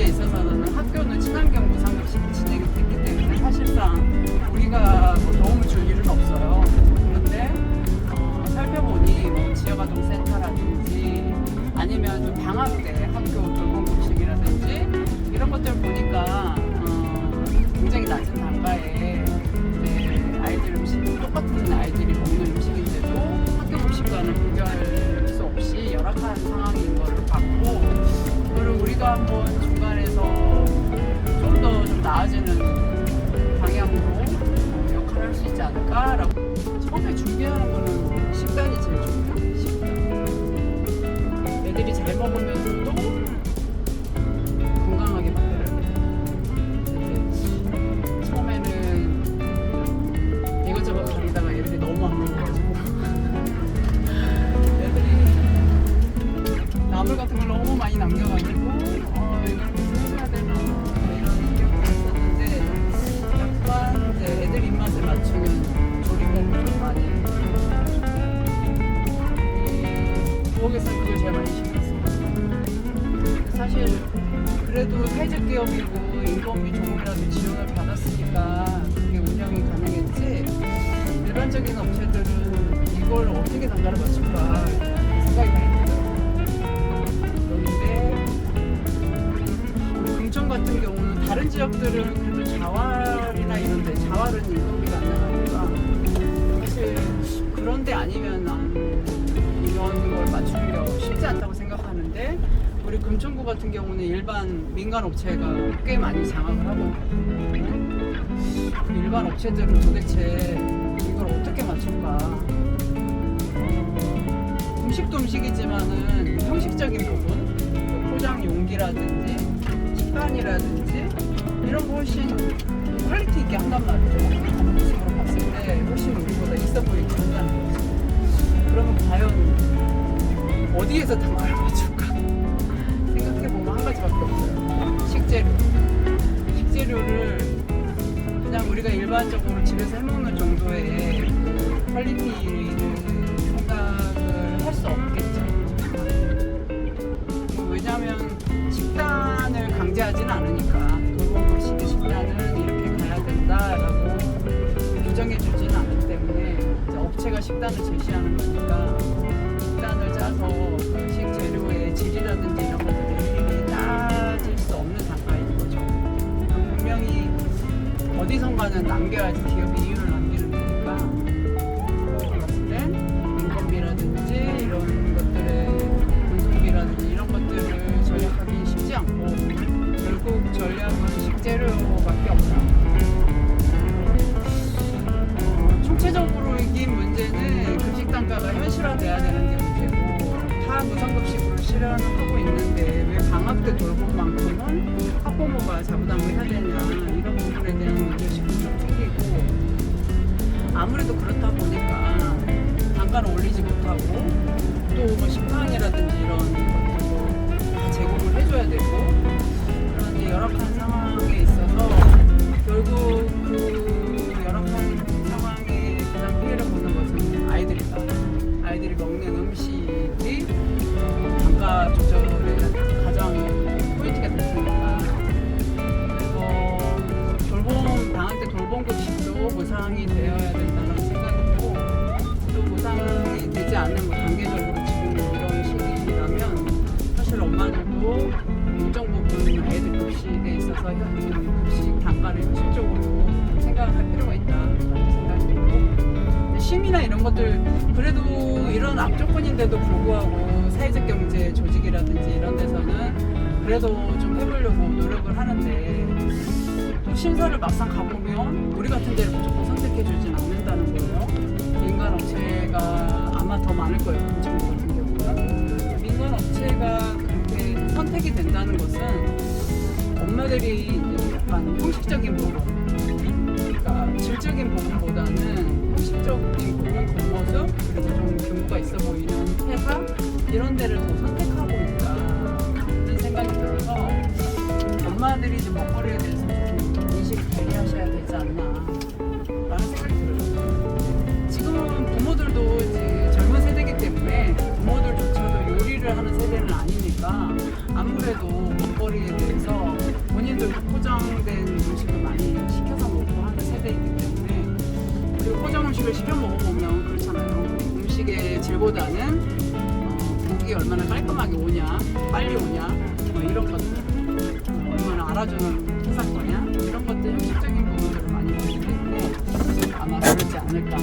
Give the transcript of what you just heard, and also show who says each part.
Speaker 1: 있어서는 학교는 친환경 무상급식이 진행이 됐기 때문에 사실상 우리가 뭐 도움을 줄 일은 없어요. 그런데 살펴보니 뭐 지역아동센터라든지 아니면 좀 방학 때 학교 돌봄급식이라든지 이런 것들 보니까 굉장히 낮은 단가에 이제 아이들 음식, 똑같은 아이들이 먹는 음식인데도 학교 급식과는 비교할 수 없이 열악한 상황인 걸 봤고, 그리고 우리가 한번 중간에서 좀 더 좀 나아지는 방향으로 역할을 할 수 있지 않을까라고. 처음에 준비하는 거는 식단이 제일 중요해요. 식단. 애들이 잘 먹으면서도 건강하게 만들어야 돼요. 처음에는 이것저것 다니다가 애들이 너무 안 먹어가지고 애들이 나물 같은 걸 너무 많이 남겨가지고 이걸 무슨 해줘야 되나 이런 기억이 있었는데, 약간 이제 애들 입맛에 맞추면 조리법을 좀 많이 부엌에서는 그걸 제일 많이 신경 써요. 사실 그래도 사회적 기업이고 인건비 조금이라도 지원을 받았으니까 그게 운영이 가능했지, 일반적인 업체들은 이걸 어떻게 단가를 맞출까 생각이 많이 들어요. 그런데 금천 같은 경우는 다른 지역들은 그래도 자활이나 이런데, 자활은 인건비가 안 나가니까 사실 그런데 아니면 이런 걸 맞추기가 쉽지 않다고 생각하는데, 우리 금천구 같은 경우는 일반 민간 업체가 꽤 많이 장악을 하거든요. 일반 업체들은 도대체 이걸 어떻게 맞출까? 음식도 음식이지만은 형식적인 부분, 포장 용기라든지 식단이라든지 이런 거 훨씬 퀄리티 있게 한단 말이죠. 음식으로 봤을 때 훨씬 우리보다 있어 보이게 한다는 거지. 그러면 과연 어디에서 단가를 맞출까? 생각해보면 한 가지밖에 없어요. 식재료를 그냥 우리가 일반적으로 집에서 해먹는 정도의 그 퀄리티를 생각을 할 수 없겠죠. 왜냐하면 식단을 강제하지는 않으니까, 돌봄급식의 식단은 이렇게 가야 된다라고 규정해주지는 않기 때문에 이제 업체가 식단을 제시하는 거니까 식단을 짜서 그 식재료의 질이라든지 이런 것들을 일일이 따질 수 없는 단가인 거죠. 분명히 어디선가는 남겨야지 기업이 이윤을 남기는 거니까, 제가 봤을 땐 인건비라든지 이런 것들의 운송비라든지 이런 것들을 절약하기 쉽지 않고 결국 전략은 식재료밖에 없다. 총체적으로인 문제는 급식 단가가 현실화돼야 되는 게 문제고, 다 무상급식으로 실현하고 있는데 왜 방학 때 돌봄만큼은 학부모가 자부담을 해야 되냐, 이런 부분에 대한 문제식도 좀 생기고, 아무래도 그렇다 보니까 단가를 올리지 못하고 또 뭐 식빵이라든지 이런 것들도 다 제공을 해줘야 되고, 그런 열악한 상황에 있어서 결국 그 열악한 상황에 가장 피해를 보는 것은 아이들이다. 아이들이 먹는 음식이 단가 조절에 가장 포인트가 될 테니까, 그리고 방학 때 돌봄급식도 무상이 되어야 된다는 생각이고, 또 무상이 되지 않는 뭐 단계적으로 지금 이런 시기라면 사실 엄마들도 일정 부분 아이들 급식에 있어서 급식 단가를 현실적으로 생각을 할 필요가 있다는 생각이 들고, 심이나 이런 것들 그래도 이런 악조건인데도 불구하고 사회적 경제 조직이라든지 이런 데서는 그래도 좀 해보려고 노력을 하는데, 또 심사를 막상 가보면 우리 같은 데를 무조건 선택해주진 않는다는 거예요. 민간 업체가 아마 더 많을 거예요. 금천구 같은 경우는. 민간 업체가 그렇게 선택이 된다는 것은 엄마들이 이제 약간 형식적인 부분, 그러니까 질적인 부분보다는 형식적인 부분, 겉모습, 그리고 좀 규모가 있어 보이는 회사 이런 데를 더 선택하고 있다는 생각이 들어서 엄마들이 좀 먹거리에 대해서 좀 인식을 관리하셔야 되지 않나 라는 생각이 들어요. 지금은 부모들도 이제 젊은 세대이기 때문에 부모들조차도 요리를 하는 세대는 아니니까 아무래도 먹거리에 대해서 아무래도 포장된 음식을 많이 시켜서 먹고 하는 세대이기 때문에, 그리고 포장 음식을 시켜 먹어보면 그렇잖아요. 음식의 질보다는 고기 얼마나 깔끔하게 오냐, 빨리 오냐, 뭐 이런 것들, 얼마나 알아주는 회사 거냐, 이런 것들 형식적인 부분들을 많이 보기 때문에 아마 그러지 않을까